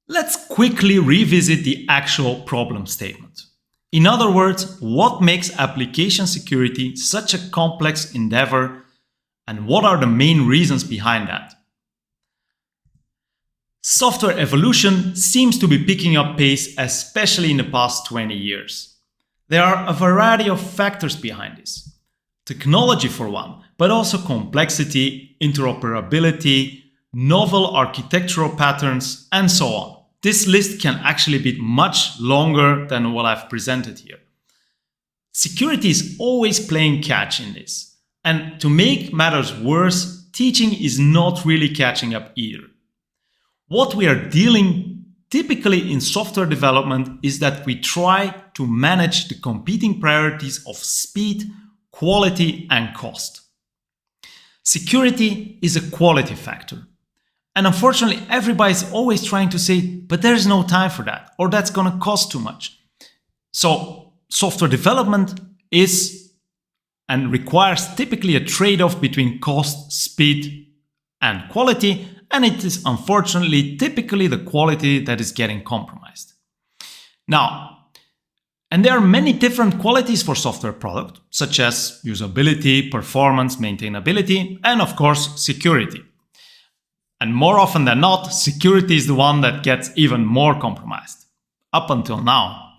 Let's quickly revisit the actual problem statement. In other words, what makes application security such a complex endeavor, and what are the main reasons behind that? Software evolution seems to be picking up pace, especially in the past 20 years. There are a variety of factors behind this. Technology for one, but also complexity, interoperability, novel architectural patterns, and so on. This list can actually be much longer than what I've presented here. Security is always playing catch in this. And to make matters worse, teaching is not really catching up either. What we are dealing typically in software development is that we try to manage the competing priorities of speed, quality, and cost. Security is a quality factor. And unfortunately, everybody's always trying to say, but there's no time for that, or that's going to cost too much. So software development is and requires typically a trade-off between cost, speed, and quality. And it is unfortunately typically the quality that is getting compromised. Now, and there are many different qualities for software product, such as usability, performance, maintainability, and of course, security. And more often than not, security is the one that gets even more compromised, up until now.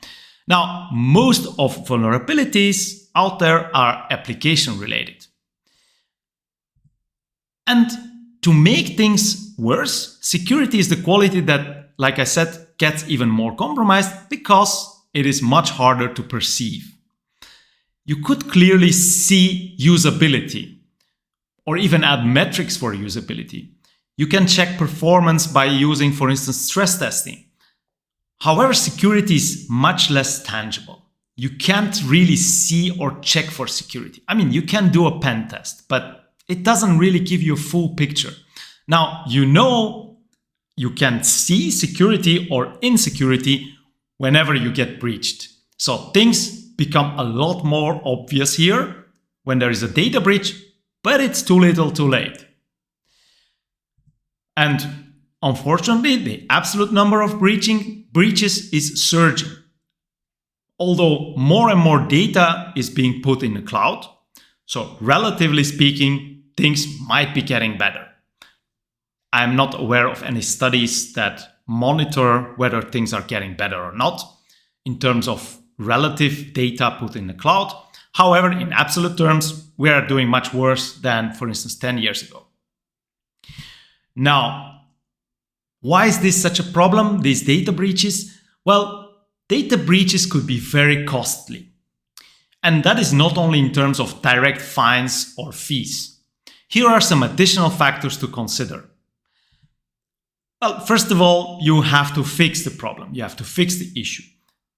Now, most of vulnerabilities out there are application related. And to make things worse, security is the quality that, like I said, gets even more compromised because it is much harder to perceive. You could clearly see usability, or even add metrics for usability. You can check performance by using, for instance, stress testing. However, security is much less tangible. You can't really see or check for security. I mean, you can do a pen test, but it doesn't really give you a full picture. Now, you can see security or insecurity whenever you get breached. So things become a lot more obvious here when there is a data breach, but it's too little too late. And unfortunately, the absolute number of breaches is surging. Although more and more data is being put in the cloud, so relatively speaking, things might be getting better. I'm not aware of any studies that monitor whether things are getting better or not in terms of relative data put in the cloud. However, in absolute terms, we are doing much worse than, for instance, 10 years ago. Now, why is this such a problem, these data breaches? Well, data breaches could be very costly. And that is not only in terms of direct fines or fees. Here are some additional factors to consider. Well, first of all, you have to fix the problem. You have to fix the issue.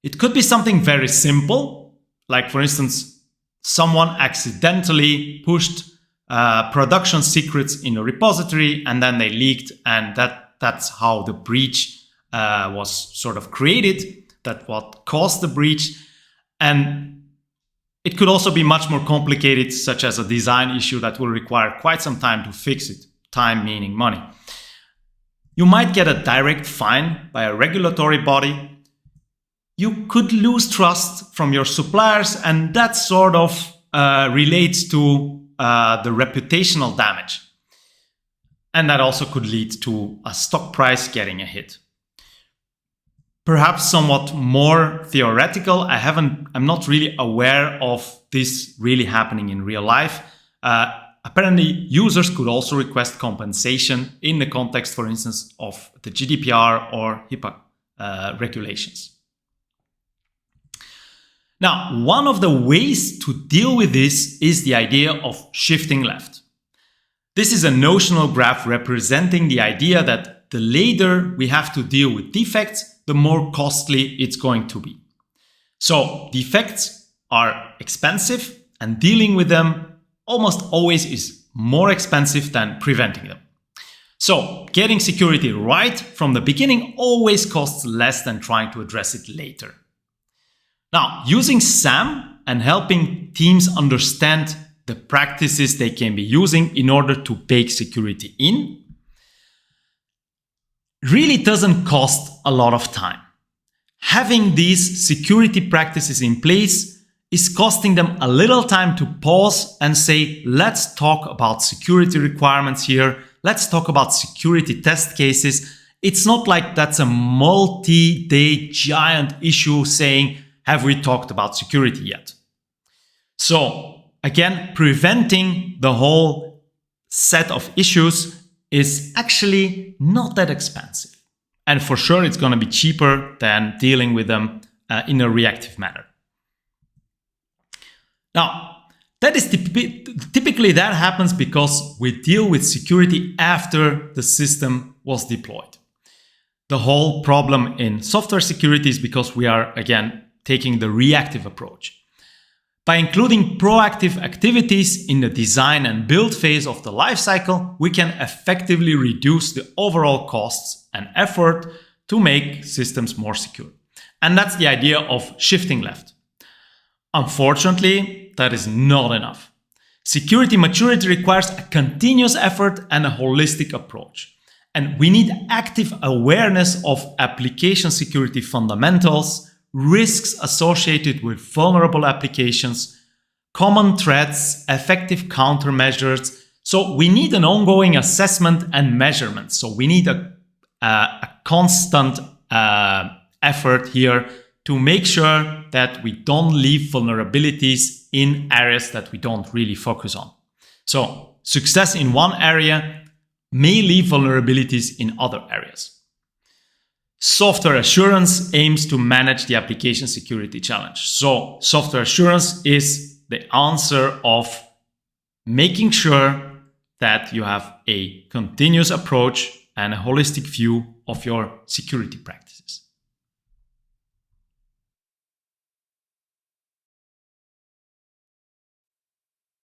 It could be something very simple, like for instance, someone accidentally pushed production secrets in a repository and then they leaked, and that's how the breach was sort of created. That's what caused the breach. And it could also be much more complicated, such as a design issue that will require quite some time to fix it. Time meaning money. You might get a direct fine by a regulatory body. You could lose trust from your suppliers, and that sort of relates to the reputational damage. And that also could lead to a stock price getting a hit. Perhaps somewhat more theoretical, I'm not really aware of this really happening in real life. Apparently, users could also request compensation in the context, for instance, of the GDPR or HIPAA regulations. Now, one of the ways to deal with this is the idea of shifting left. This is a notional graph representing the idea that the later we have to deal with defects, the more costly it's going to be. So defects are expensive, and dealing with them almost always is more expensive than preventing them. So getting security right from the beginning always costs less than trying to address it later. Now, using SAM and helping teams understand the practices they can be using in order to bake security in, really doesn't cost a lot of time. Having these security practices in place is costing them a little time to pause and say, let's talk about security requirements here. Let's talk about security test cases. It's not like that's a multi-day giant issue saying, have we talked about security yet? So again, preventing the whole set of issues is actually not that expensive. And for sure, it's going to be cheaper than dealing with them in a reactive manner. Now, that is typically that happens because we deal with security after the system was deployed. The whole problem in software security is because we are, again, taking the reactive approach. By including proactive activities in the design and build phase of the lifecycle, we can effectively reduce the overall costs and effort to make systems more secure. And that's the idea of shifting left. Unfortunately, that is not enough. Security maturity requires a continuous effort and a holistic approach. And we need active awareness of application security fundamentals, risks associated with vulnerable applications, common threats, effective countermeasures. So we need an ongoing assessment and measurement. So we need a constant effort here to make sure that we don't leave vulnerabilities in areas that we don't really focus on. So success in one area may leave vulnerabilities in other areas. Software assurance aims to manage the application security challenge. So software assurance is the answer of making sure that you have a continuous approach and a holistic view of your security practices.